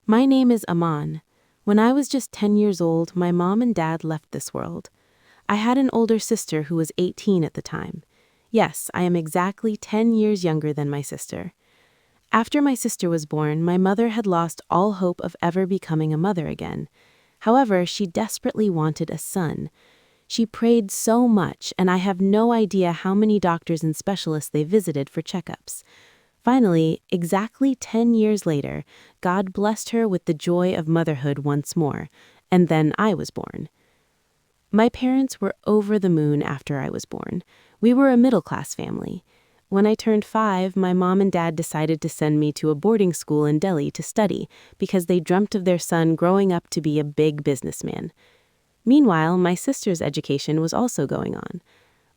My name is Aman. When I was just 10 years old, my mom and dad left this world. I had an older sister who was 18 at the time. Yes, I am exactly 10 years younger than my sister. After my sister was born, my mother had lost all hope of ever becoming a mother again. However, she desperately wanted a son. She prayed so much, and I have no idea how many doctors and specialists they visited for checkups. Finally, exactly 10 years later, God blessed her with the joy of motherhood once more, and then I was born. My parents were over the moon after I was born. We were a middle-class family. When I turned 5, my mom and dad decided to send me to a boarding school in Delhi to study because they dreamt of their son growing up to be a big businessman. Meanwhile, my sister's education was also going on.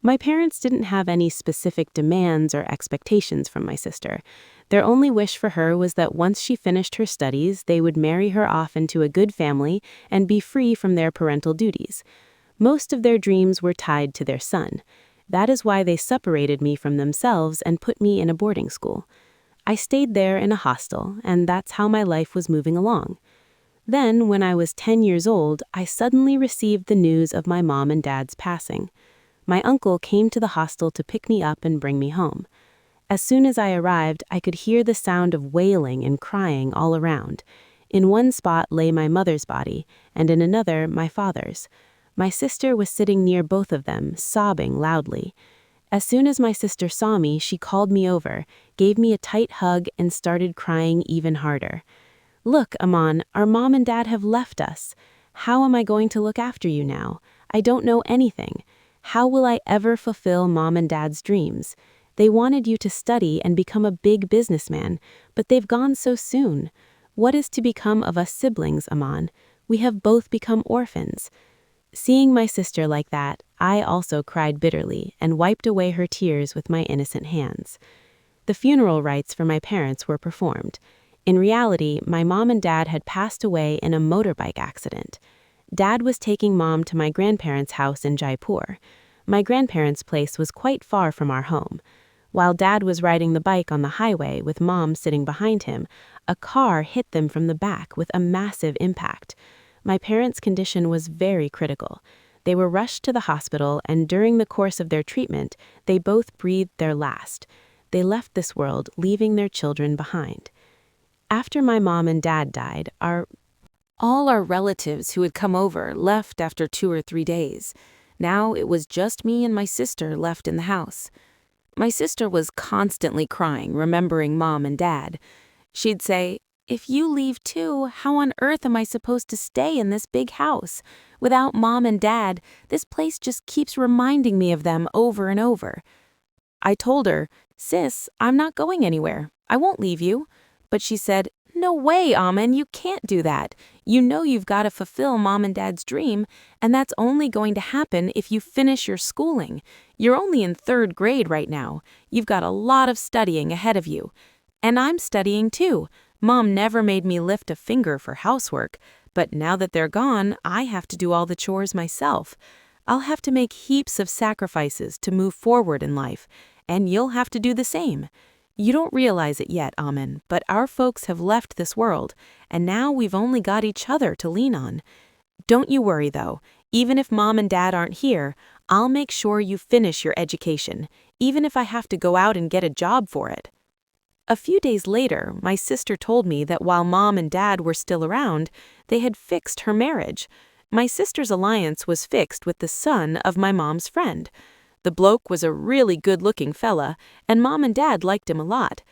My parents didn't have any specific demands or expectations from my sister. Their only wish for her was that once she finished her studies, they would marry her off into a good family and be free from their parental duties. Most of their dreams were tied to their son. That is why they separated me from themselves and put me in a boarding school. I stayed there in a hostel, and that's how my life was moving along. Then, when I was 10 years old, I suddenly received the news of my mom and dad's passing. My uncle came to the hostel to pick me up and bring me home. As soon as I arrived, I could hear the sound of wailing and crying all around. In one spot lay my mother's body, and in another, my father's. My sister was sitting near both of them, sobbing loudly. As soon as my sister saw me, she called me over, gave me a tight hug, and started crying even harder. "Look, Aman, our mom and dad have left us. How am I going to look after you now? I don't know anything. How will I ever fulfill mom and dad's dreams? They wanted you to study and become a big businessman, but they've gone so soon. What is to become of us siblings, Aman? We have both become orphans." Seeing my sister like that, I also cried bitterly and wiped away her tears with my innocent hands. The funeral rites for my parents were performed. In reality, my mom and dad had passed away in a motorbike accident. Dad was taking Mom to my grandparents' house in Jaipur. My grandparents' place was quite far from our home. While Dad was riding the bike on the highway with Mom sitting behind him, a car hit them from the back with a massive impact. My parents' condition was very critical. They were rushed to the hospital, and during the course of their treatment, they both breathed their last. They left this world, leaving their children behind. After my mom and dad died, all our relatives who had come over left after 2 or 3 days. Now it was just me and my sister left in the house. My sister was constantly crying, remembering Mom and Dad. She'd say, "If you leave too, how on earth am I supposed to stay in this big house? Without Mom and Dad, this place just keeps reminding me of them over and over." I told her, "Sis, I'm not going anywhere. I won't leave you." But she said, "No way, Aman, you can't do that. You know you've got to fulfill Mom and Dad's dream, and that's only going to happen if you finish your schooling. You're only in 3rd grade right now. You've got a lot of studying ahead of you. And I'm studying too. Mom never made me lift a finger for housework, but now that they're gone, I have to do all the chores myself. I'll have to make heaps of sacrifices to move forward in life, and you'll have to do the same. You don't realize it yet, Aman, but our folks have left this world, and now we've only got each other to lean on. Don't you worry, though. Even if Mom and Dad aren't here, I'll make sure you finish your education, even if I have to go out and get a job for it." A few days later, my sister told me that while Mom and Dad were still around, they had fixed her marriage. My sister's alliance was fixed with the son of my mom's friend. The bloke was a really good-looking fella, and Mom and Dad liked him a lot.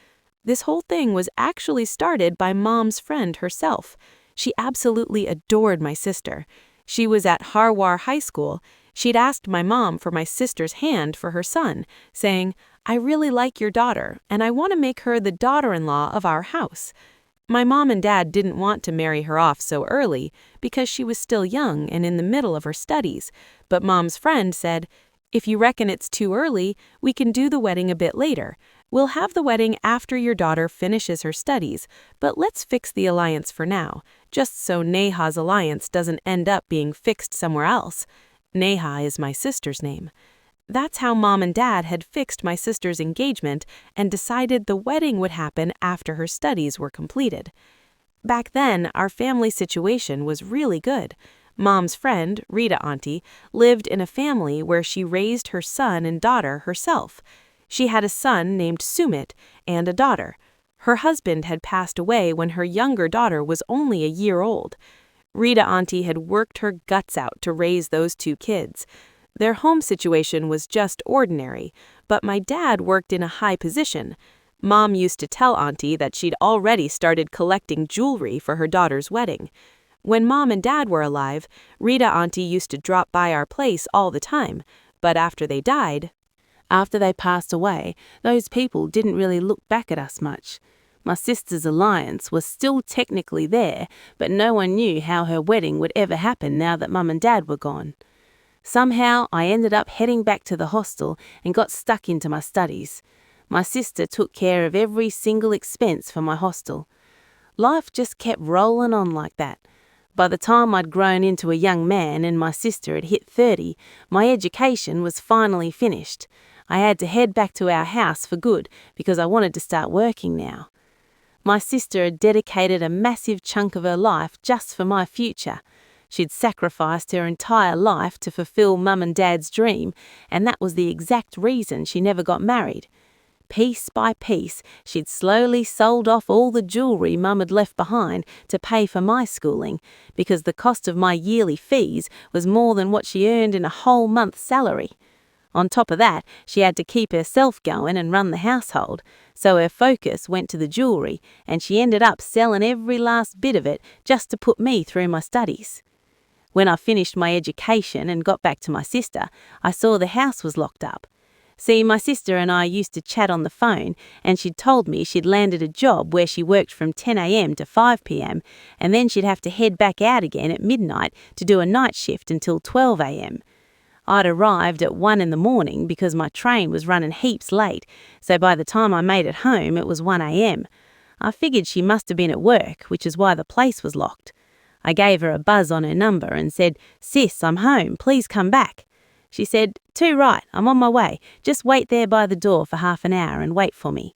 This whole thing was actually started by Mom's friend herself. She absolutely adored my sister. She was at Harwar High School. She'd asked my mom for my sister's hand for her son, saying, "I really like your daughter, and I want to make her the daughter-in-law of our house." My mom and dad didn't want to marry her off so early because she was still young and in the middle of her studies, but Mom's friend said, "If you reckon it's too early, we can do the wedding a bit later. We'll have the wedding after your daughter finishes her studies, but let's fix the alliance for now, just so Neha's alliance doesn't end up being fixed somewhere else." Neha is my sister's name. That's how Mom and Dad had fixed my sister's engagement and decided the wedding would happen after her studies were completed. Back then, our family situation was really good. Mom's friend, Rita Auntie, lived in a family where she raised her son and daughter herself. She had a son named Sumit and a daughter. Her husband had passed away when her younger daughter was only a year old. Rita Auntie had worked her guts out to raise those two kids. Their home situation was just ordinary, but my dad worked in a high position. Mom used to tell Auntie that she'd already started collecting jewelry for her daughter's wedding. When Mom and Dad were alive, Rita Auntie used to drop by our place all the time, but after they passed away, those people didn't really look back at us much. My sister's alliance was still technically there, but no one knew how her wedding would ever happen now that Mum and Dad were gone. Somehow, I ended up heading back to the hostel and got stuck into my studies. My sister took care of every single expense for my hostel. Life just kept rolling on like that. By the time I'd grown into a young man and my sister had hit 30, my education was finally finished. I had to head back to our house for good because I wanted to start working now. My sister had dedicated a massive chunk of her life just for my future. She'd sacrificed her entire life to fulfill Mum and Dad's dream, and that was the exact reason she never got married. Piece by piece, she'd slowly sold off all the jewelry Mum had left behind to pay for my schooling, because the cost of my yearly fees was more than what she earned in a whole month's salary. On top of that, she had to keep herself going and run the household, so her focus went to the jewelry, and she ended up selling every last bit of it just to put me through my studies. When I finished my education and got back to my sister, I saw the house was locked up. See, my sister and I used to chat on the phone, and she'd told me she'd landed a job where she worked from 10 a.m. to 5 p.m, and then she'd have to head back out again at midnight to do a night shift until 12 a.m. I'd arrived at 1 in the morning because my train was running heaps late, so by the time I made it home, it was 1 a.m. I figured she must have been at work, which is why the place was locked. I gave her a buzz on her number and said, "Sis, I'm home, please come back." She said, "Too right, I'm on my way. Just wait there by the door for half an hour and wait for me."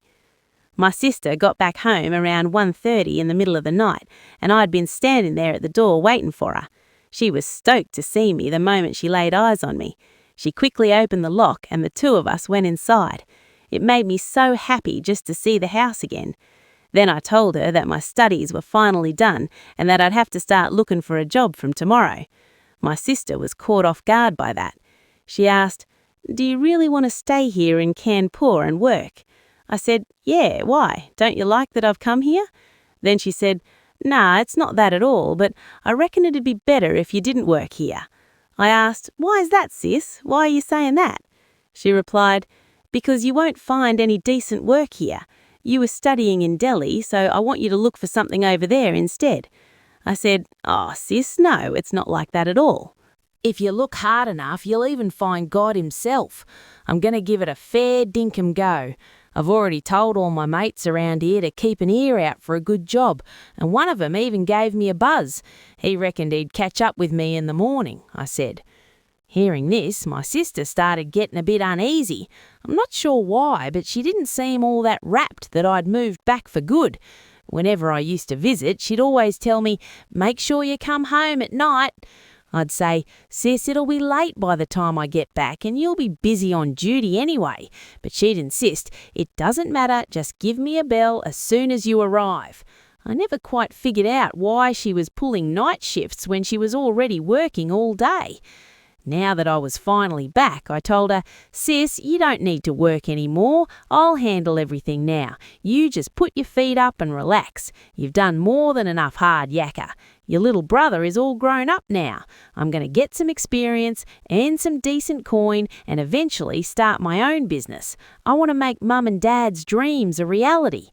My sister got back home around 1:30 in the middle of the night, and I'd been standing there at the door waiting for her. She was stoked to see me the moment she laid eyes on me. She quickly opened the lock and the two of us went inside. It made me so happy just to see the house again. Then I told her that my studies were finally done and that I'd have to start looking for a job from tomorrow. My sister was caught off guard by that. She asked, "Do you really want to stay here in Kanpur and work?" I said, "Yeah, why? Don't you like that I've come here?" Then she said, "Nah, it's not that at all, but I reckon it'd be better if you didn't work here." I asked, "Why is that, sis? Why are you saying that?" She replied, "Because you won't find any decent work here. You were studying in Delhi, so I want you to look for something over there instead." I said, "Oh, sis, no, it's not like that at all. If you look hard enough, you'll even find God himself. I'm going to give it a fair dinkum go. I've already told all my mates around here to keep an ear out for a good job, and one of them even gave me a buzz. He reckoned he'd catch up with me in the morning," I said. Hearing this, my sister started getting a bit uneasy. I'm not sure why, but she didn't seem all that rapt that I'd moved back for good. Whenever I used to visit, she'd always tell me, "Make sure you come home at night." I'd say, "Sis, it'll be late by the time I get back and you'll be busy on duty anyway." But she'd insist, "It doesn't matter, just give me a bell as soon as you arrive." I never quite figured out why she was pulling night shifts when she was already working all day. Now that I was finally back, I told her, "Sis, you don't need to work anymore. I'll handle everything now. You just put your feet up and relax. You've done more than enough hard yakka. Your little brother is all grown up now. I'm going to get some experience and some decent coin and eventually start my own business. I want to make Mum and Dad's dreams a reality."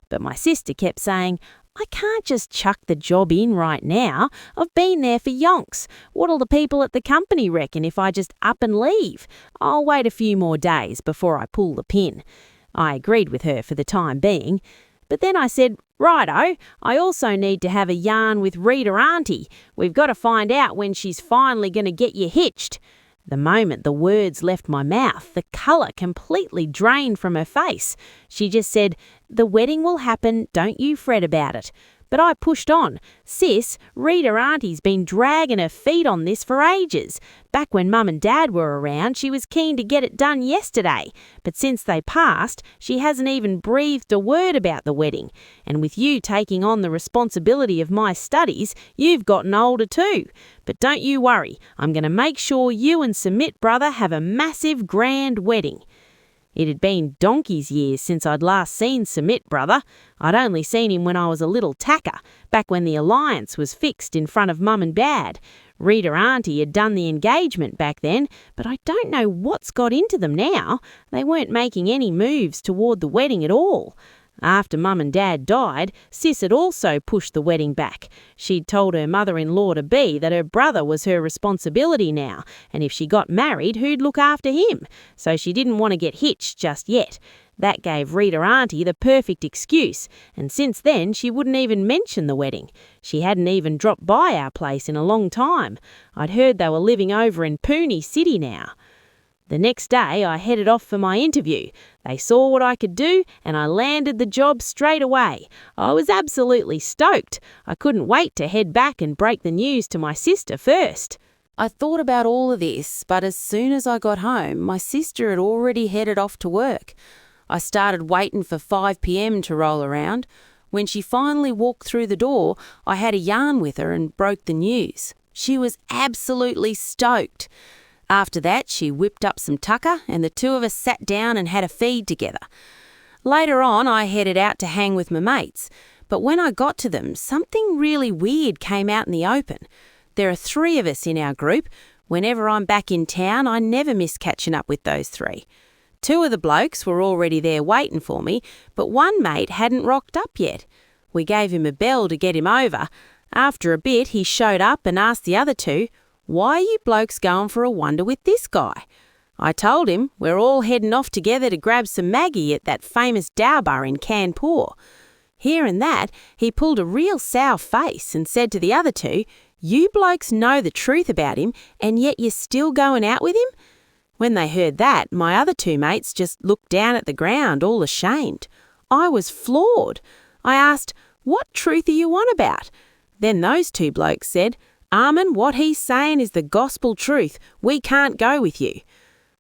But my sister kept saying, "I can't just chuck the job in right now. I've been there for yonks. What'll the people at the company reckon if I just up and leave? I'll wait a few more days before I pull the pin." I agreed with her for the time being. But then I said, "Righto, I also need to have a yarn with Rita Auntie. We've got to find out when she's finally going to get you hitched." The moment the words left my mouth, the colour completely drained from her face. She just said, "The wedding will happen, don't you fret about it." but I pushed on. Sis, Rita Auntie's been dragging her feet on this for ages. Back when Mum and Dad were around, she was keen to get it done yesterday, but since they passed, she hasn't even breathed a word about the wedding. And with you taking on the responsibility of my studies, you've gotten older too. But don't you worry, I'm going to make sure you and Submit brother have a massive grand wedding. It had been donkey's years since I'd last seen Submit brother. I'd only seen him when I was a little tacker, back when the alliance was fixed in front of Mum and Dad. Rita Auntie had done the engagement back then, but I don't know what's got into them now. They weren't making any moves toward the wedding at all. After Mum and Dad died, Sis had also pushed the wedding back. She'd told her mother-in-law-to-be that her brother was her responsibility now, and if she got married, who'd look after him? So she didn't want to get hitched just yet. That gave Rita Auntie the perfect excuse, and since then she wouldn't even mention the wedding. She hadn't even dropped by our place in a long time. I'd heard they were living over in Poonie City now. The next day I headed off for my interview. They saw what I could do and I landed the job straight away. I was absolutely stoked. I couldn't wait to head back and break the news to my sister first. I thought about all of this, but as soon as I got home, my sister had already headed off to work. I started waiting for 5 p.m. to roll around. When she finally walked through the door, I had a yarn with her and broke the news. She was absolutely stoked. After that, she whipped up some tucker and the two of us sat down and had a feed together. Later on, I headed out to hang with my mates, but when I got to them, something really weird came out in the open. There are 3 of us in our group. Whenever I'm back in town, I never miss catching up with those 3. 2 of the blokes were already there waiting for me, but one mate hadn't rocked up yet. We gave him a bell to get him over. After a bit, he showed up and asked the other 2, "Why are you blokes going for a wonder with this guy?" I told him we're all heading off together to grab some Maggie at that famous Dowbar in Kanpur. Hearing that, he pulled a real sour face and said to the other 2, "You blokes know the truth about him and yet you're still going out with him?" When they heard that, my other 2 mates just looked down at the ground, all ashamed. I was floored. I asked, "What truth are you on about?" Then those 2 blokes said, "Armin, what he's saying is the gospel truth. We can't go with you."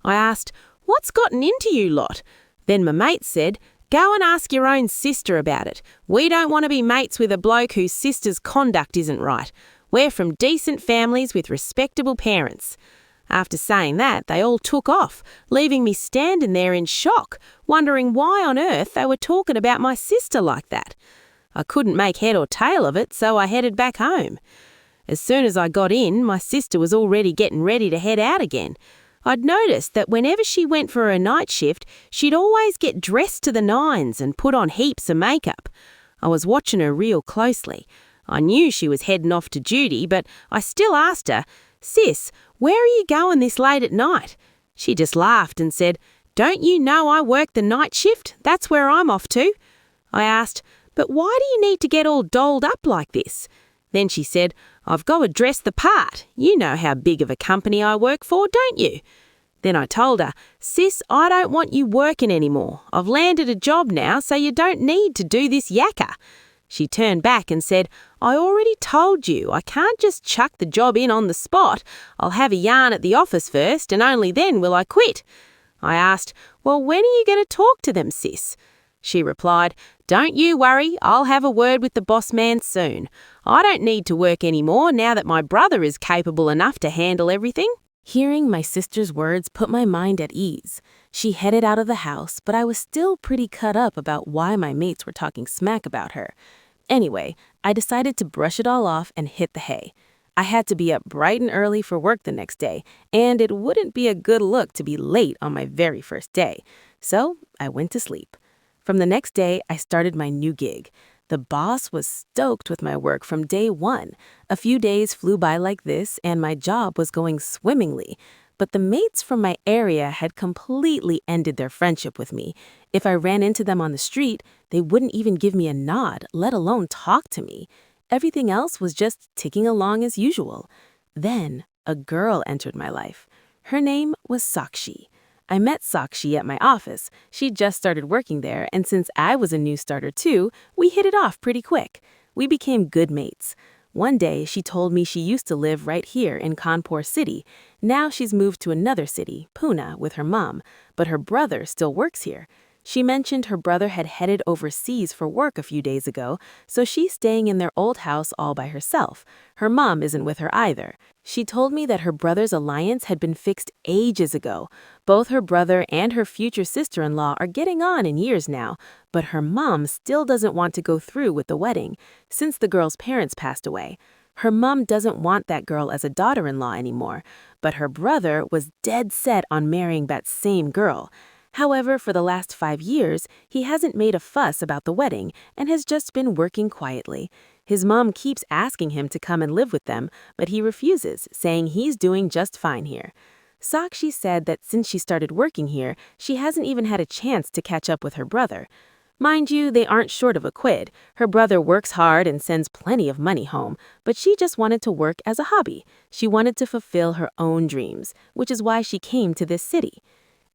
I asked, "What's gotten into you lot?" Then my mate said, "Go and ask your own sister about it. We don't want to be mates with a bloke whose sister's conduct isn't right. We're from decent families with respectable parents." After saying that, they all took off, leaving me standing there in shock, wondering why on earth they were talking about my sister like that. I couldn't make head or tail of it, so I headed back home. As soon as I got in, my sister was already getting ready to head out again. I'd noticed that whenever she went for her night shift, she'd always get dressed to the nines and put on heaps of makeup. I was watching her real closely. I knew she was heading off to duty, but I still asked her, "Sis, where are you going this late at night?" She just laughed and said, "Don't you know I work the night shift? That's where I'm off to." I asked, "But why do you need to get all dolled up like this?" Then she said, "I've got to dress the part. You know how big of a company I work for, don't you?" Then I told her, "Sis, I don't want you working anymore. I've landed a job now, so you don't need to do this yakka." She turned back and said, "I already told you, I can't just chuck the job in on the spot. I'll have a yarn at the office first, and only then will I quit." I asked, "Well, when are you going to talk to them, sis?" She replied, "Don't you worry, I'll have a word with the boss man soon. I don't need to work anymore now that my brother is capable enough to handle everything." Hearing my sister's words put my mind at ease. She headed out of the house, but I was still pretty cut up about why my mates were talking smack about her. Anyway, I decided to brush it all off and hit the hay. I had to be up bright and early for work the next day, and it wouldn't be a good look to be late on my very first day. So I went to sleep. From the next day, I started my new gig. The boss was stoked with my work from day one. A few days flew by like this, and my job was going swimmingly. But the mates from my area had completely ended their friendship with me. If I ran into them on the street, they wouldn't even give me a nod, let alone talk to me. Everything else was just ticking along as usual. Then a girl entered my life. Her name was Sakshi. I met Sakshi at my office. She'd just started working there, and since I was a new starter too, we hit it off pretty quick. We became good mates. One day, she told me she used to live right here in Kanpur City. Now she's moved to another city, Pune, with her mom, but her brother still works here. She mentioned her brother had headed overseas for work a few days ago, so she's staying in their old house all by herself. Her mom isn't with her either. She told me that her brother's alliance had been fixed ages ago. Both her brother and her future sister-in-law are getting on in years now, but her mom still doesn't want to go through with the wedding, since the girl's parents passed away. Her mom doesn't want that girl as a daughter-in-law anymore, but her brother was dead set on marrying that same girl. However, for the last 5 years, he hasn't made a fuss about the wedding and has just been working quietly. His mom keeps asking him to come and live with them, but he refuses, saying he's doing just fine here. Sakshi said that since she started working here, she hasn't even had a chance to catch up with her brother. Mind you, they aren't short of a quid. Her brother works hard and sends plenty of money home, but she just wanted to work as a hobby. She wanted to fulfill her own dreams, which is why she came to this city.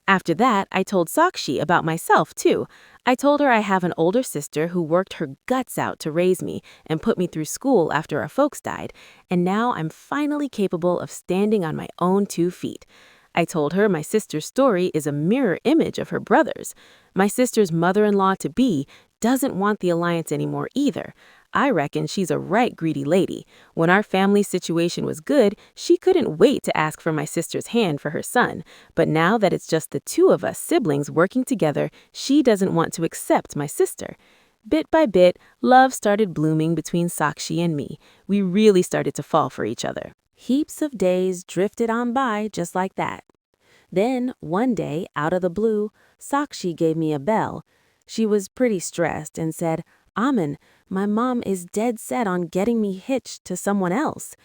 After that, I told Sakshi about myself, too. I told her I have an older sister who worked her guts out to raise me and put me through school after our folks died, and now I'm finally capable of standing on my own 2 feet. I told her my sister's story is a mirror image of her brother's. My sister's mother-in-law-to-be doesn't want the alliance anymore either. I reckon she's a right greedy lady. When our family situation was good, she couldn't wait to ask for my sister's hand for her son. But now that it's just the 2 of us siblings working together, she doesn't want to accept my sister. Bit by bit, love started blooming between Sakshi and me. We really started to fall for each other. Heaps of days drifted on by just like that. Then, one day, out of the blue, Sakshi gave me a bell. She was pretty stressed and said, "Aman, my mom is dead set on getting me hitched to someone else."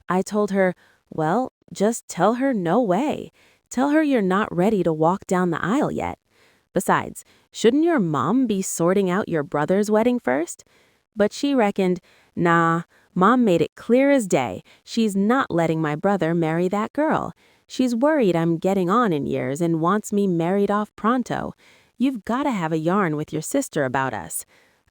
I told her, "Well, just tell her no way. Tell her you're not ready to walk down the aisle yet. Besides, shouldn't your mom be sorting out your brother's wedding first?" But she reckoned, "Nah, mom made it clear as day. She's not letting my brother marry that girl. She's worried I'm getting on in years and wants me married off pronto. You've got to have a yarn with your sister about us."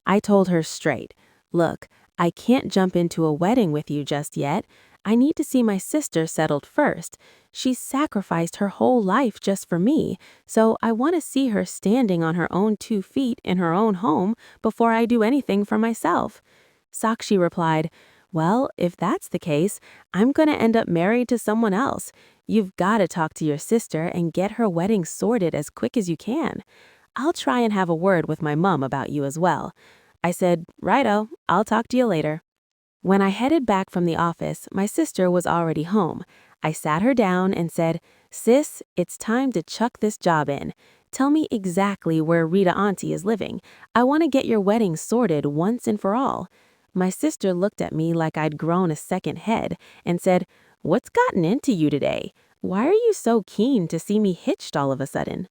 I told her straight, "Look, I can't jump into a wedding with you just yet. I need to see my sister settled first. She's sacrificed her whole life just for me, so I want to see her standing on her own 2 feet in her own home before I do anything for myself." Sakshi replied, "Well, if that's the case, I'm going to end up married to someone else. You've got to talk to your sister and get her wedding sorted as quick as you can. I'll try and have a word with my mom about you as well." I said, "Righto, I'll talk to you later." When I headed back from the office, my sister was already home. I sat her down and said, "Sis, it's time to chuck this job in. Tell me exactly where Rita Auntie is living. I want to get your wedding sorted once and for all." My sister looked at me like I'd grown a second head and said, "What's gotten into you today? Why are you so keen to see me hitched all of a sudden?"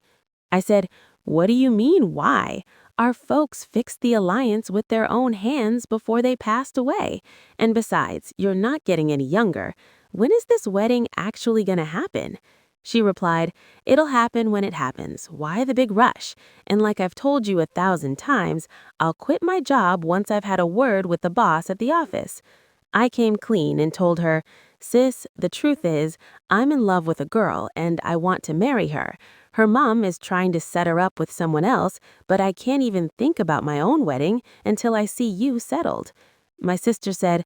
I said, "What do you mean, why? Our folks fixed the alliance with their own hands before they passed away. And besides, you're not getting any younger. When is this wedding actually going to happen?" She replied, "It'll happen when it happens. Why the big rush? And like I've told you 1,000 times, I'll quit my job once I've had a word with the boss at the office." I came clean and told her, "Sis, the truth is, I'm in love with a girl and I want to marry her. Her mom is trying to set her up with someone else, but I can't even think about my own wedding until I see you settled." My sister said,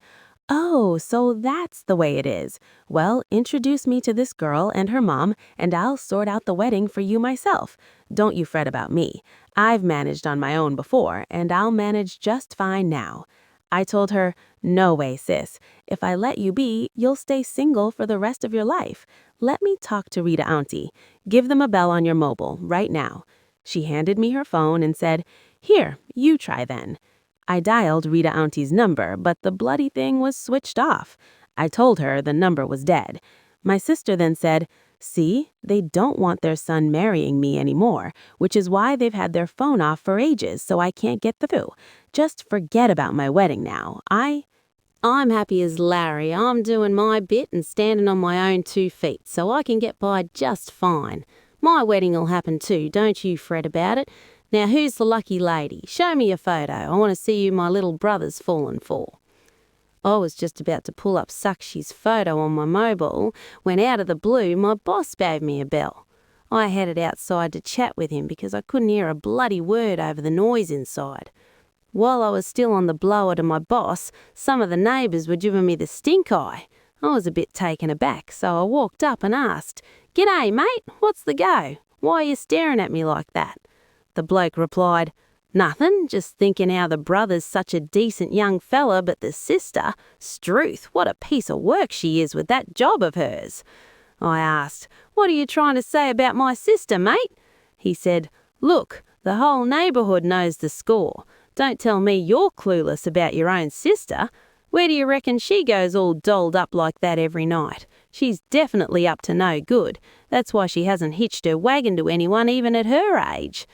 "Oh, so that's the way it is. Well, introduce me to this girl and her mom, and I'll sort out the wedding for you myself. Don't you fret about me. I've managed on my own before, and I'll manage just fine now." I told her, "No way, sis. If I let you be, you'll stay single for the rest of your life. Let me talk to Rita Auntie. Give them a bell on your mobile, right now." She handed me her phone and said, "Here, you try then." I dialed Rita Auntie's number, but the bloody thing was switched off. I told her the number was dead. My sister then said, "See, they don't want their son marrying me anymore, which is why they've had their phone off for ages, so I can't get through. Just forget about my wedding now. I'm happy as Larry. I'm doing my bit and standing on my own 2 feet, so I can get by just fine. My wedding'll happen too, don't you fret about it. Now who's the lucky lady? Show me a photo. I want to see who my little brother's fallen for. I was just about to pull up Sakshi's photo on my mobile when out of the blue my boss gave me a bell. I headed outside to chat with him because I couldn't hear a bloody word over the noise inside. While I was still on the blower to my boss, some of the neighbours were giving me the stink eye. I was a bit taken aback, so I walked up and asked, "G'day, mate, what's the go? Why are you staring at me like that?" The bloke replied, "Nothing, just thinking how the brother's such a decent young fella, but the sister, Struth, what a piece of work she is with that job of hers." I asked, "What are you trying to say about my sister, mate?" He said, "Look, the whole neighbourhood knows the score. Don't tell me you're clueless about your own sister. Where do you reckon she goes all dolled up like that every night? She's definitely up to no good. That's why she hasn't hitched her wagon to anyone even at her age."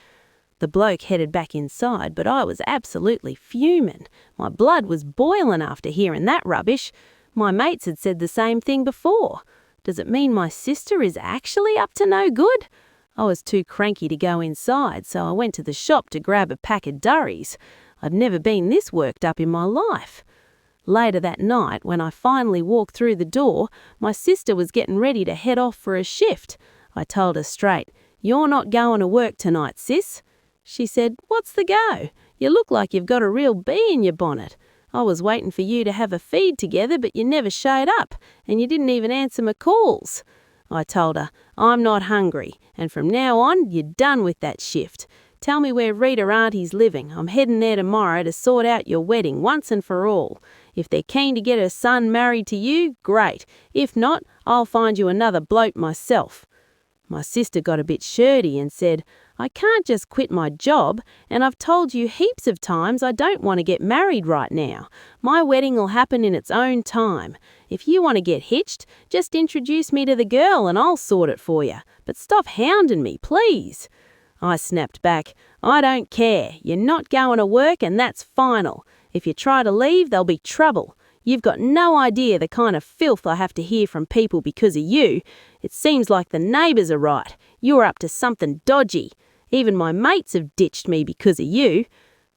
The bloke headed back inside, but I was absolutely fuming. My blood was boiling after hearing that rubbish. My mates had said the same thing before. Does it mean my sister is actually up to no good? I was too cranky to go inside, so I went to the shop to grab a pack of durries. I'd never been this worked up in my life. Later that night, when I finally walked through the door, my sister was getting ready to head off for a shift. I told her straight, "You're not going to work tonight, sis." She said, "What's the go? You look like you've got a real bee in your bonnet. I was waiting for you to have a feed together, but you never showed up, and you didn't even answer my calls." I told her, "I'm not hungry, and from now on, you're done with that shift. Tell me where Rita Auntie's living. I'm heading there tomorrow to sort out your wedding once and for all. If they're keen to get her son married to you, great. If not, I'll find you another bloke myself." My sister got a bit shirty and said, "I can't just quit my job, and I've told you heaps of times I don't want to get married right now. My wedding will happen in its own time. If you want to get hitched, just introduce me to the girl and I'll sort it for you. But stop hounding me, please." I snapped back, "I don't care. You're not going to work and that's final. If you try to leave, there'll be trouble. You've got no idea the kind of filth I have to hear from people because of you. It seems like the neighbours are right. You're up to something dodgy. Even my mates have ditched me because of you."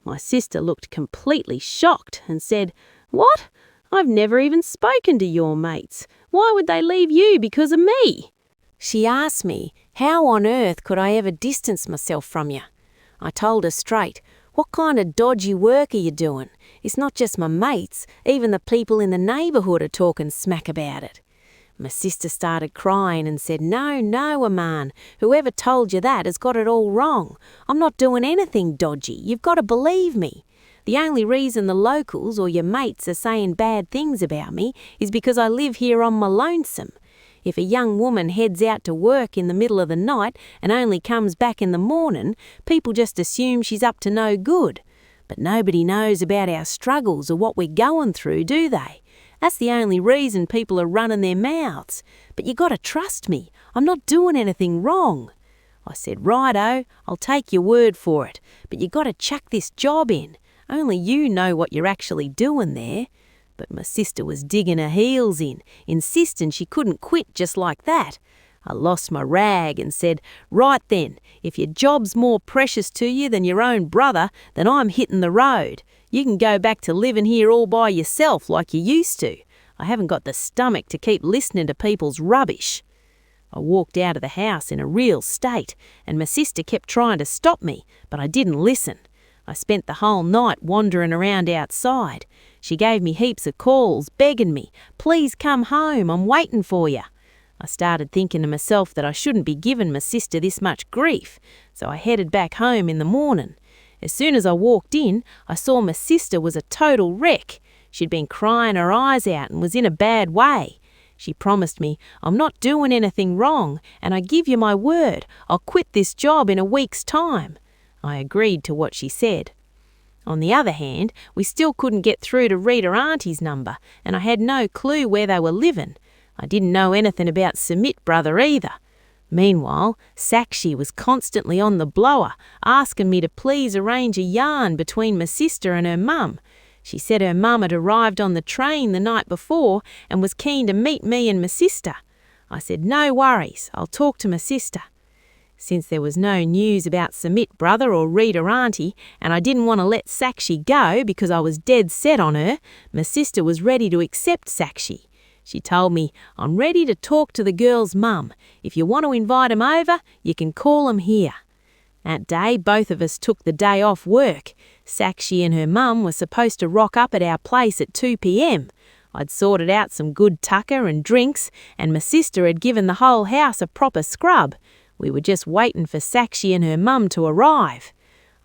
My sister looked completely shocked and said, "What? I've never even spoken to your mates. Why would they leave you because of me?" She asked me, how on earth could I ever distance myself from you? I told her straight, "What kind of dodgy work are you doing? It's not just my mates, even the people in the neighbourhood are talking smack about it." My sister started crying and said, No, Aman, whoever told you that has got it all wrong. I'm not doing anything dodgy. You've got to believe me. The only reason the locals or your mates are saying bad things about me is because I live here on my lonesome. If a young woman heads out to work in the middle of the night and only comes back in the morning, people just assume she's up to no good. But nobody knows about our struggles or what we're going through, do they? That's the only reason people are running their mouths. But you got to trust me. I'm not doing anything wrong." I said, "Righto, I'll take your word for it. But you got to chuck this job in. Only you know what you're actually doing there." But my sister was digging her heels in, insisting she couldn't quit just like that. I lost my rag and said, "Right then, if your job's more precious to you than your own brother, then I'm hitting the road. You can go back to living here all by yourself like you used to. I haven't got the stomach to keep listening to people's rubbish." I walked out of the house in a real state, and my sister kept trying to stop me, but I didn't listen. I spent the whole night wandering around outside. She gave me heaps of calls, begging me, "Please come home, I'm waiting for you." I started thinking to myself that I shouldn't be giving my sister this much grief, so I headed back home in the morning. As soon as I walked in, I saw my sister was a total wreck. She'd been crying her eyes out and was in a bad way. She promised me, "I'm not doing anything wrong, and I give you my word, I'll quit this job in a week's time." I agreed to what she said. On the other hand, we still couldn't get through to Rita Auntie's number, and I had no clue where they were living. I didn't know anything about Sumit brother either. Meanwhile, Sakshi was constantly on the blower, asking me to please arrange a yarn between my sister and her mum. She said her mum had arrived on the train the night before and was keen to meet me and my sister. I said, "No worries, I'll talk to my sister." Since there was no news about Sumit brother or Rita auntie, and I didn't want to let Sakshi go because I was dead set on her, my sister was ready to accept Sakshi. She told me, "I'm ready to talk to the girl's mum. If you want to invite 'em over, you can call 'em here." That day, both of us took the day off work. Sakshi and her mum were supposed to rock up at our place at 2 p.m. I'd sorted out some good tucker and drinks, and my sister had given the whole house a proper scrub. We were just waiting for Sakshi and her mum to arrive.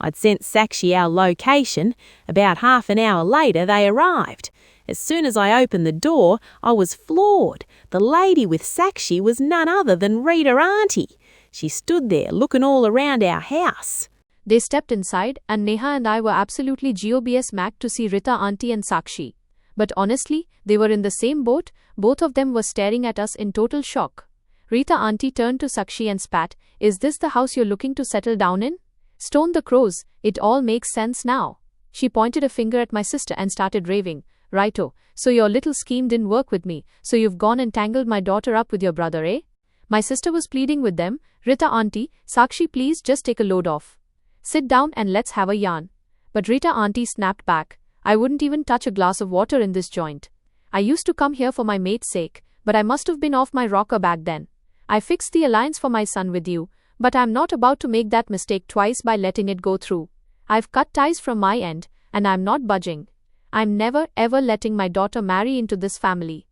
I'd sent Sakshi our location. About half an hour later, they arrived. As soon as I opened the door, I was floored. The lady with Sakshi was none other than Rita auntie. She stood there looking all around our house. They stepped inside, and Neha and I were absolutely GOBS macked to see Rita auntie and Sakshi. But honestly, they were in the same boat. Both of them were staring at us in total shock. Rita auntie turned to Sakshi and spat, "Is this the house you're looking to settle down in? Stone the crows, it all makes sense now." She pointed a finger at my sister and started raving. "Righto, so your little scheme didn't work with me, so you've gone and tangled my daughter up with your brother, eh?" My sister was pleading with them, "Rita auntie, Sakshi, please just take a load off. Sit down and let's have a yarn." But Rita auntie snapped back, "I wouldn't even touch a glass of water in this joint. I used to come here for my mate's sake, but I must have been off my rocker back then. I fixed the alliance for my son with you, but I'm not about to make that mistake twice by letting it go through. I've cut ties from my end, and I'm not budging. I'm never ever letting my daughter marry into this family."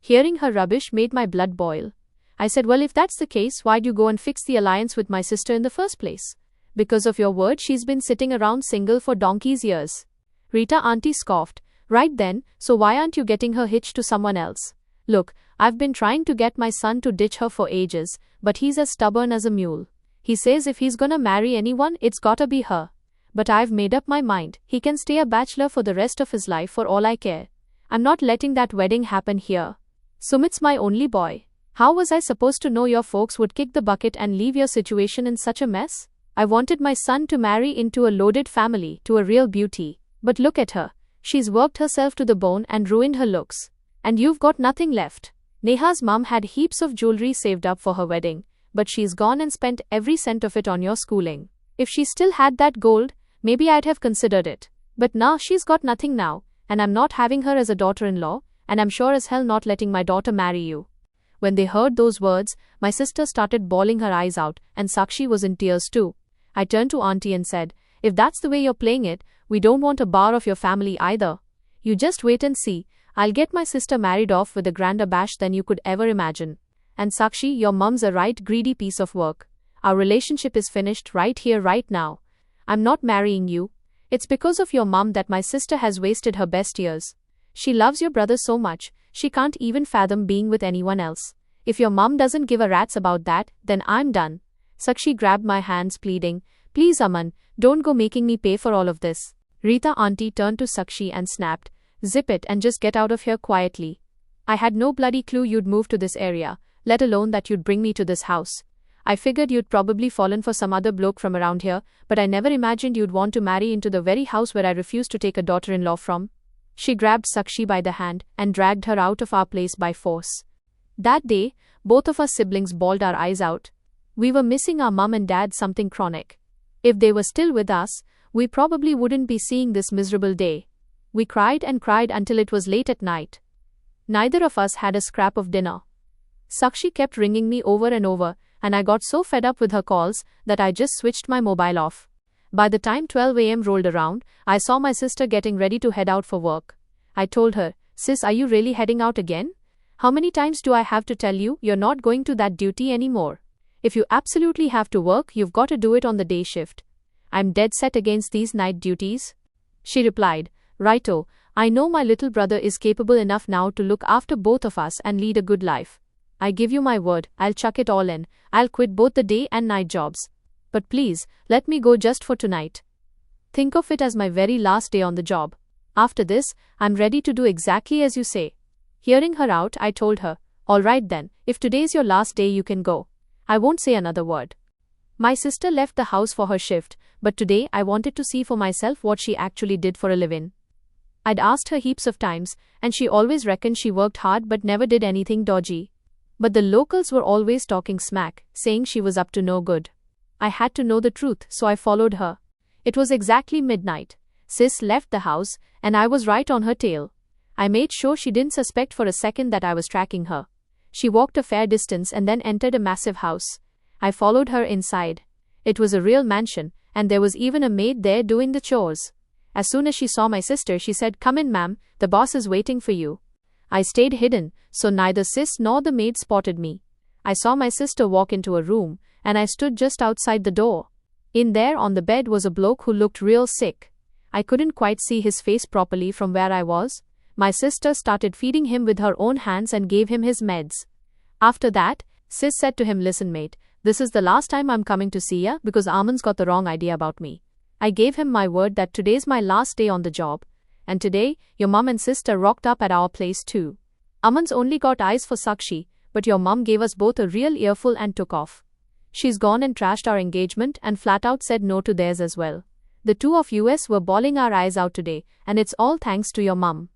Hearing her rubbish made my blood boil. I said, "Well, if that's the case, why'd you go and fix the alliance with my sister in the first place? Because of your word, she's been sitting around single for donkey's years." Rita auntie scoffed, "Right then, so why aren't you getting her hitched to someone else? Look, I've been trying to get my son to ditch her for ages, but he's as stubborn as a mule. He says if he's gonna marry anyone, it's gotta be her. But I've made up my mind, he can stay a bachelor for the rest of his life for all I care. I'm not letting that wedding happen here. Sumit's my only boy. How was I supposed to know your folks would kick the bucket and leave your situation in such a mess? I wanted my son to marry into a loaded family, to a real beauty. But look at her. She's worked herself to the bone and ruined her looks. And you've got nothing left." Neha's mum had heaps of jewelry saved up for her wedding, but she's gone and spent every cent of it on your schooling. If she still had that gold, maybe I'd have considered it. But nah, she's got nothing now, and I'm not having her as a daughter-in-law, and I'm sure as hell not letting my daughter marry you. When they heard those words, my sister started bawling her eyes out, and Sakshi was in tears too. I turned to auntie and said, "If that's the way you're playing it, we don't want a bar of your family either. You just wait and see. I'll get my sister married off with a grander bash than you could ever imagine. And Sakshi, your mum's a right greedy piece of work. Our relationship is finished right here, right now. I'm not marrying you. It's because of your mum that my sister has wasted her best years. She loves your brother so much, she can't even fathom being with anyone else. If your mum doesn't give a rat's about that, then I'm done." Sakshi grabbed my hands pleading, "Please Aman, don't go making me pay for all of this." Rita auntie turned to Sakshi and snapped, "Zip it and just get out of here quietly. I had no bloody clue you'd move to this area, let alone that you'd bring me to this house. I figured you'd probably fallen for some other bloke from around here, but I never imagined you'd want to marry into the very house where I refused to take a daughter-in-law from." She grabbed Sakshi by the hand and dragged her out of our place by force. That day, both of us siblings bawled our eyes out. We were missing our mum and dad something chronic. If they were still with us, we probably wouldn't be seeing this miserable day. We cried and cried until it was late at night. Neither of us had a scrap of dinner. Sakshi kept ringing me over and over, and I got so fed up with her calls that I just switched my mobile off. By the time 12 a.m. rolled around, I saw my sister getting ready to head out for work. I told her, "Sis, are you really heading out again? How many times do I have to tell you you're not going to that duty anymore? If you absolutely have to work, you've got to do it on the day shift. I'm dead set against these night duties." She replied, "Righto, I know my little brother is capable enough now to look after both of us and lead a good life. I give you my word, I'll chuck it all in. I'll quit both the day and night jobs. But please, let me go just for tonight. Think of it as my very last day on the job. After this, I'm ready to do exactly as you say." Hearing her out, I told her, "All right then, if today's your last day, you can go. I won't say another word." My sister left the house for her shift, but today I wanted to see for myself what she actually did for a living. I'd asked her heaps of times, and she always reckoned she worked hard but never did anything dodgy. But the locals were always talking smack, saying she was up to no good. I had to know the truth, so I followed her. It was exactly midnight. Sis left the house, and I was right on her tail. I made sure she didn't suspect for a second that I was tracking her. She walked a fair distance and then entered a massive house. I followed her inside. It was a real mansion, and there was even a maid there doing the chores. As soon as she saw my sister, she said, "Come in, ma'am, the boss is waiting for you." I stayed hidden, so neither sis nor the maid spotted me. I saw my sister walk into a room, and I stood just outside the door. In there on the bed was a bloke who looked real sick. I couldn't quite see his face properly from where I was. My sister started feeding him with her own hands and gave him his meds. After that, sis said to him, "Listen mate, this is the last time I'm coming to see ya because Arman's got the wrong idea about me." I gave him my word that today's my last day on the job. And today, your mum and sister rocked up at our place too. Aman's only got eyes for Sakshi, but your mum gave us both a real earful and took off. She's gone and trashed our engagement and flat out said no to theirs as well. The two of us were bawling our eyes out today, and it's all thanks to your mum.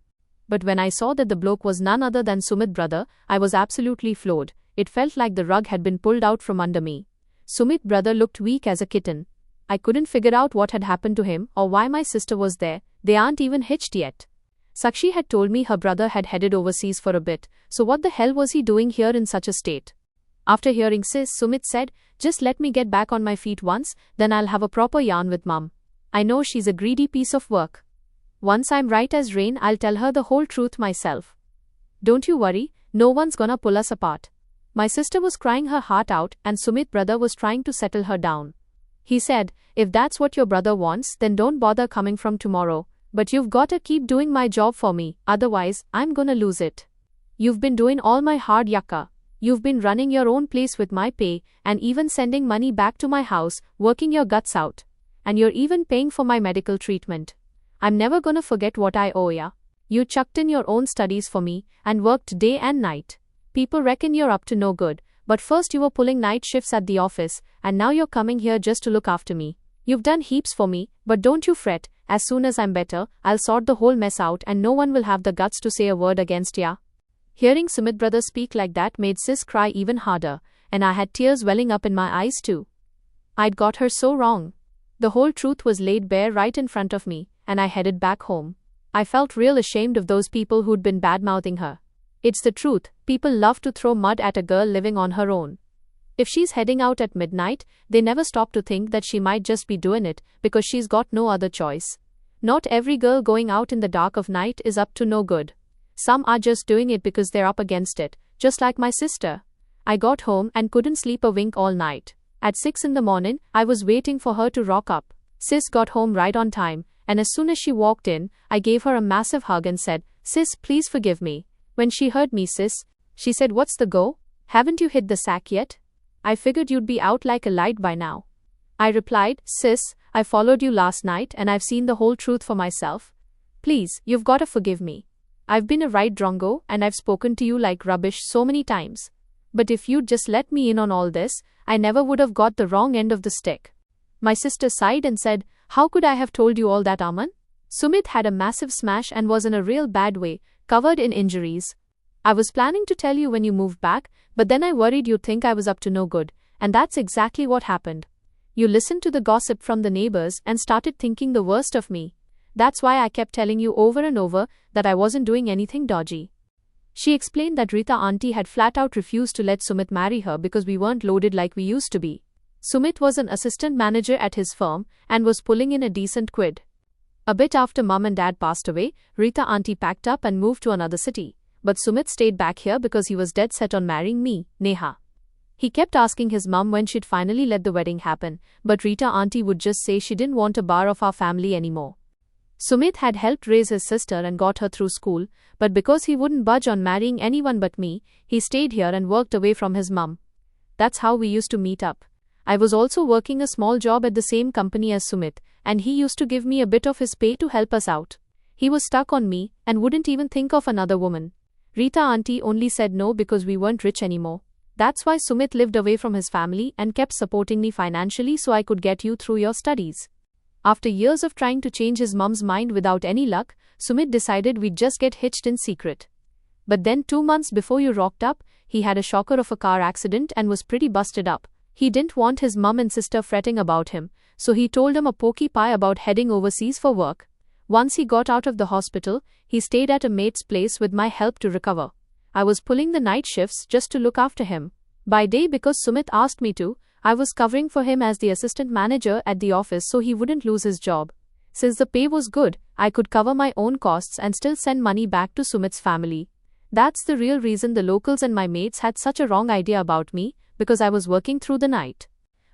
But when I saw that the bloke was none other than Sumit brother, I was absolutely floored. It felt like the rug had been pulled out from under me. Sumit brother looked weak as a kitten. I couldn't figure out what had happened to him or why my sister was there. They aren't even hitched yet. Sakshi had told me her brother had headed overseas for a bit, so what the hell was he doing here in such a state? After hearing sis, Sumit said, "Just let me get back on my feet once, then I'll have a proper yarn with mum. I know she's a greedy piece of work. Once I'm right as rain, I'll tell her the whole truth myself. Don't you worry, no one's gonna pull us apart." My sister was crying her heart out and Sumit brother was trying to settle her down. He said, "If that's what your brother wants, then don't bother coming from tomorrow. But you've gotta keep doing my job for me, otherwise, I'm gonna lose it. You've been doing all my hard yakka. You've been running your own place with my pay, and even sending money back to my house, working your guts out. And you're even paying for my medical treatment. I'm never gonna forget what I owe ya. You chucked in your own studies for me, and worked day and night. People reckon you're up to no good, but first you were pulling night shifts at the office, and now you're coming here just to look after me. You've done heaps for me, but don't you fret, as soon as I'm better, I'll sort the whole mess out and no one will have the guts to say a word against ya." Hearing Sumit brother speak like that made sis cry even harder, and I had tears welling up in my eyes too. I'd got her so wrong. The whole truth was laid bare right in front of me, and I headed back home. I felt real ashamed of those people who'd been bad-mouthing her. It's the truth, people love to throw mud at a girl living on her own. If she's heading out at midnight, they never stop to think that she might just be doing it because she's got no other choice. Not every girl going out in the dark of night is up to no good. Some are just doing it because they're up against it, just like my sister. I got home and couldn't sleep a wink all night. At 6 in the morning, I was waiting for her to rock up. Sis got home right on time, and as soon as she walked in, I gave her a massive hug and said, "Sis, please forgive me." When she heard me, she said, "What's the go? Haven't you hit the sack yet? I figured you'd be out like a light by now." I replied, "Sis, I followed you last night and I've seen the whole truth for myself. Please, you've gotta forgive me. I've been a right drongo and I've spoken to you like rubbish so many times. But if you'd just let me in on all this, I never would have got the wrong end of the stick." My sister sighed and said, "How could I have told you all that, Aman?" Sumit had a massive smash and was in a real bad way, covered in injuries. "I was planning to tell you when you moved back, but then I worried you'd think I was up to no good, and that's exactly what happened. You listened to the gossip from the neighbors and started thinking the worst of me. That's why I kept telling you over and over that I wasn't doing anything dodgy." She explained that Rita auntie had flat out refused to let Sumit marry her because we weren't loaded like we used to be. Sumit was an assistant manager at his firm and was pulling in a decent quid. A bit after mum and dad passed away, Rita auntie packed up and moved to another city. But Sumit stayed back here because he was dead set on marrying me, Neha. He kept asking his mum when she'd finally let the wedding happen, but Rita auntie would just say she didn't want a bar of our family anymore. Sumit had helped raise his sister and got her through school, but because he wouldn't budge on marrying anyone but me, he stayed here and worked away from his mum. That's how we used to meet up. I was also working a small job at the same company as Sumit, and he used to give me a bit of his pay to help us out. He was stuck on me and wouldn't even think of another woman. Rita auntie only said no because we weren't rich anymore. That's why Sumit lived away from his family and kept supporting me financially so I could get you through your studies. After years of trying to change his mum's mind without any luck, Sumit decided we'd just get hitched in secret. But then 2 months before you rocked up, he had a shocker of a car accident and was pretty busted up. He didn't want his mum and sister fretting about him, so he told them a pokey pie about heading overseas for work. Once he got out of the hospital, he stayed at a mate's place with my help to recover. I was pulling the night shifts just to look after him. By day, because Sumit asked me to, I was covering for him as the assistant manager at the office so he wouldn't lose his job. Since the pay was good, I could cover my own costs and still send money back to Sumit's family. That's the real reason the locals and my mates had such a wrong idea about me, because I was working through the night.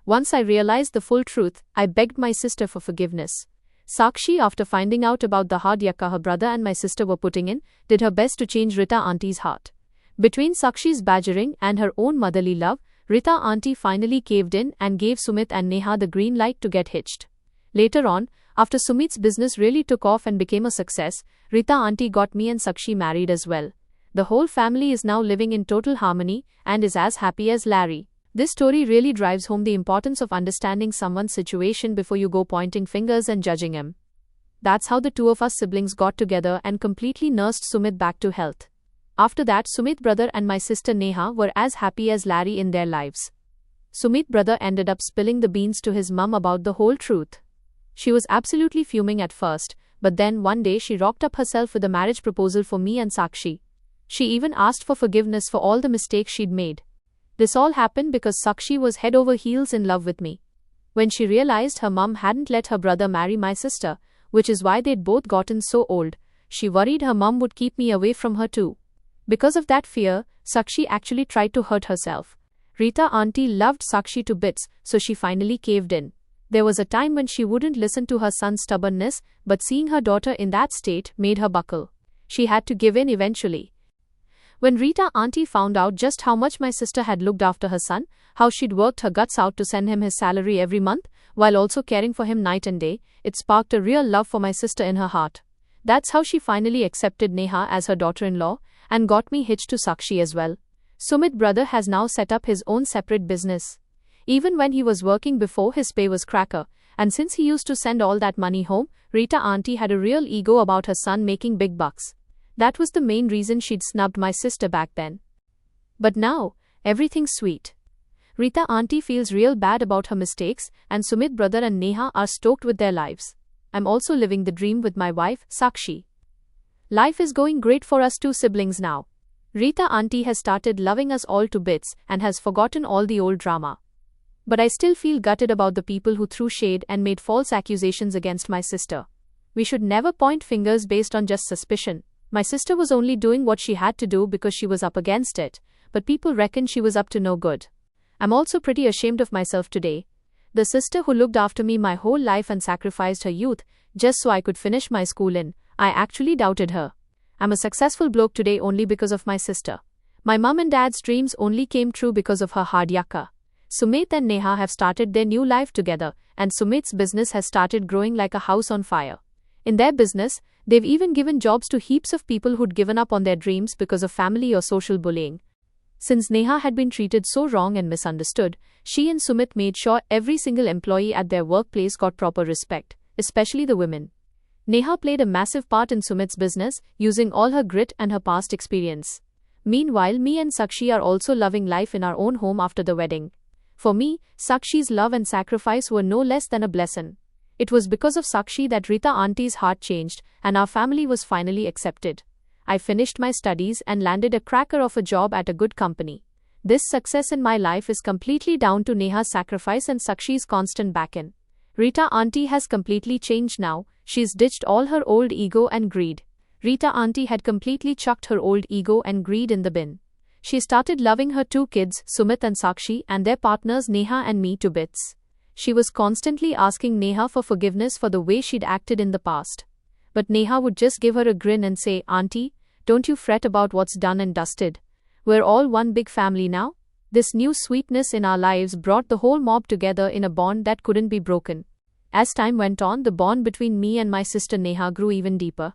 Once I realized the full truth, I begged my sister for forgiveness. Sakshi, after finding out about the hard yakka her brother and my sister were putting in, did her best to change Rita auntie's heart. Between Sakshi's badgering and her own motherly love, Rita auntie finally caved in and gave Sumit and Neha the green light to get hitched. Later on, after Sumit's business really took off and became a success, Rita auntie got me and Sakshi married as well. The whole family is now living in total harmony and is as happy as Larry. This story really drives home the importance of understanding someone's situation before you go pointing fingers and judging him. That's how the two of us siblings got together and completely nursed Sumit back to health. After that, Sumit brother and my sister Neha were as happy as Larry in their lives. Sumit brother ended up spilling the beans to his mum about the whole truth. She was absolutely fuming at first, but then one day she rocked up herself with a marriage proposal for me and Sakshi. She even asked for forgiveness for all the mistakes she'd made. This all happened because Sakshi was head over heels in love with me. When she realized her mum hadn't let her brother marry my sister, which is why they'd both gotten so old, she worried her mum would keep me away from her too. Because of that fear, Sakshi actually tried to hurt herself. Rita auntie loved Sakshi to bits, so she finally caved in. There was a time when she wouldn't listen to her son's stubbornness, but seeing her daughter in that state made her buckle. She had to give in eventually. When Rita auntie found out just how much my sister had looked after her son, how she'd worked her guts out to send him his salary every month, while also caring for him night and day, it sparked a real love for my sister in her heart. That's how she finally accepted Neha as her daughter-in-law, and got me hitched to Sakshi as well. Sumit brother has now set up his own separate business. Even when he was working before, his pay was cracker, and since he used to send all that money home, Rita auntie had a real ego about her son making big bucks. That was the main reason she'd snubbed my sister back then. But now, everything's sweet. Rita auntie feels real bad about her mistakes, and Sumit brother and Neha are stoked with their lives. I'm also living the dream with my wife, Sakshi. Life is going great for us two siblings now. Rita auntie has started loving us all to bits and has forgotten all the old drama. But I still feel gutted about the people who threw shade and made false accusations against my sister. We should never point fingers based on just suspicion. My sister was only doing what she had to do because she was up against it, but people reckon she was up to no good. I'm also pretty ashamed of myself today. The sister who looked after me my whole life and sacrificed her youth just so I could finish my schooling, I actually doubted her. I'm a successful bloke today only because of my sister. My mum and dad's dreams only came true because of her hard yakka. Sumit and Neha have started their new life together, and Sumit's business has started growing like a house on fire. In their business, they've even given jobs to heaps of people who'd given up on their dreams because of family or social bullying. Since Neha had been treated so wrong and misunderstood, she and Sumit made sure every single employee at their workplace got proper respect, especially the women. Neha played a massive part in Sumit's business, using all her grit and her past experience. Meanwhile, me and Sakshi are also loving life in our own home after the wedding. For me, Sakshi's love and sacrifice were no less than a blessing. It was because of Sakshi that Rita auntie's heart changed and our family was finally accepted. I finished my studies and landed a cracker of a job at a good company. This success in my life is completely down to Neha's sacrifice and Sakshi's constant backing. Rita auntie has completely changed now. She's ditched all her old ego and greed. Rita auntie had completely chucked her old ego and greed in the bin. She started loving her two kids, Sumit and Sakshi, and their partners Neha and me to bits. She was constantly asking Neha for forgiveness for the way she'd acted in the past. But Neha would just give her a grin and say, "Auntie, don't you fret about what's done and dusted. We're all one big family now." This new sweetness in our lives brought the whole mob together in a bond that couldn't be broken. As time went on, the bond between me and my sister Neha grew even deeper.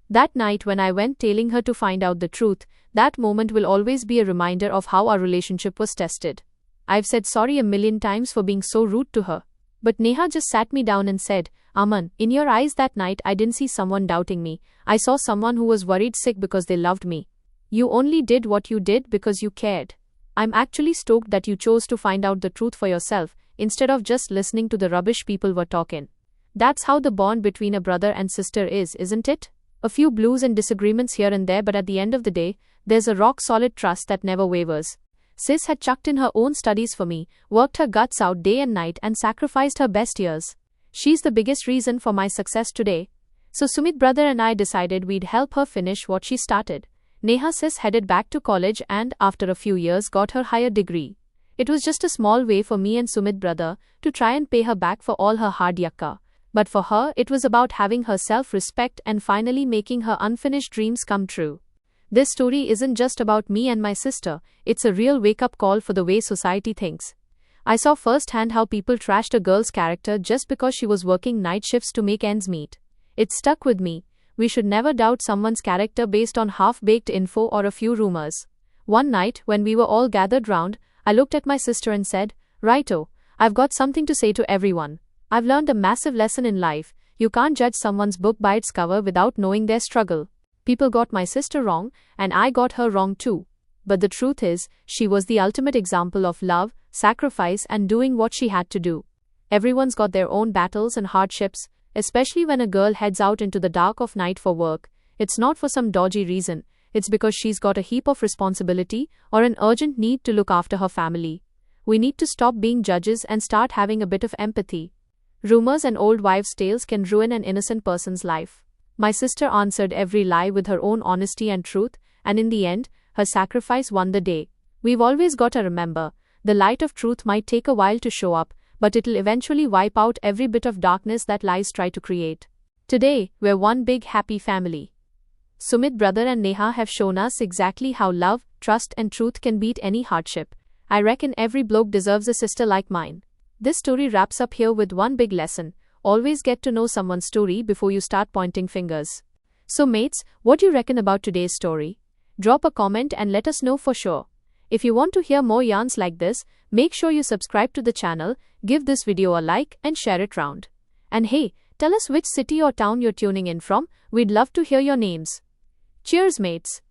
That night when I went tailing her to find out the truth, that moment will always be a reminder of how our relationship was tested. I've said sorry a million times for being so rude to her. But Neha just sat me down and said, "Aman, in your eyes that night I didn't see someone doubting me. I saw someone who was worried sick because they loved me. You only did what you did because you cared. I'm actually stoked that you chose to find out the truth for yourself, instead of just listening to the rubbish people were talking. That's how the bond between a brother and sister is, isn't it? A few blues and disagreements here and there, but at the end of the day, there's a rock-solid trust that never wavers. Sis had chucked in her own studies for me, worked her guts out day and night, and sacrificed her best years. She's the biggest reason for my success today. So Sumit brother and I decided we'd help her finish what she started. Neha sis headed back to college and, after a few years, got her higher degree. It was just a small way for me and Sumit brother to try and pay her back for all her hard yakka. But for her, it was about having her self-respect and finally making her unfinished dreams come true. This story isn't just about me and my sister, it's a real wake-up call for the way society thinks. I saw firsthand how people trashed a girl's character just because she was working night shifts to make ends meet. It stuck with me. We should never doubt someone's character based on half-baked info or a few rumors. One night, when we were all gathered round, I looked at my sister and said, "Righto, I've got something to say to everyone. I've learned a massive lesson in life. You can't judge someone's book by its cover without knowing their struggle." People got my sister wrong, and I got her wrong too. But the truth is, she was the ultimate example of love, sacrifice, and doing what she had to do. Everyone's got their own battles and hardships, especially when a girl heads out into the dark of night for work. It's not for some dodgy reason, it's because she's got a heap of responsibility or an urgent need to look after her family. We need to stop being judges and start having a bit of empathy. Rumors and old wives' tales can ruin an innocent person's life. My sister answered every lie with her own honesty and truth, and in the end, her sacrifice won the day. We've always got to remember, the light of truth might take a while to show up, but it'll eventually wipe out every bit of darkness that lies try to create. Today, we're one big happy family. Sumit brother and Neha have shown us exactly how love, trust, and truth can beat any hardship. I reckon every bloke deserves a sister like mine. This story wraps up here with one big lesson. Always get to know someone's story before you start pointing fingers. So mates, what do you reckon about today's story? Drop a comment and let us know for sure. If you want to hear more yarns like this, make sure you subscribe to the channel, give this video a like, and share it round. And hey, tell us which city or town you're tuning in from. We'd love to hear your names. Cheers mates.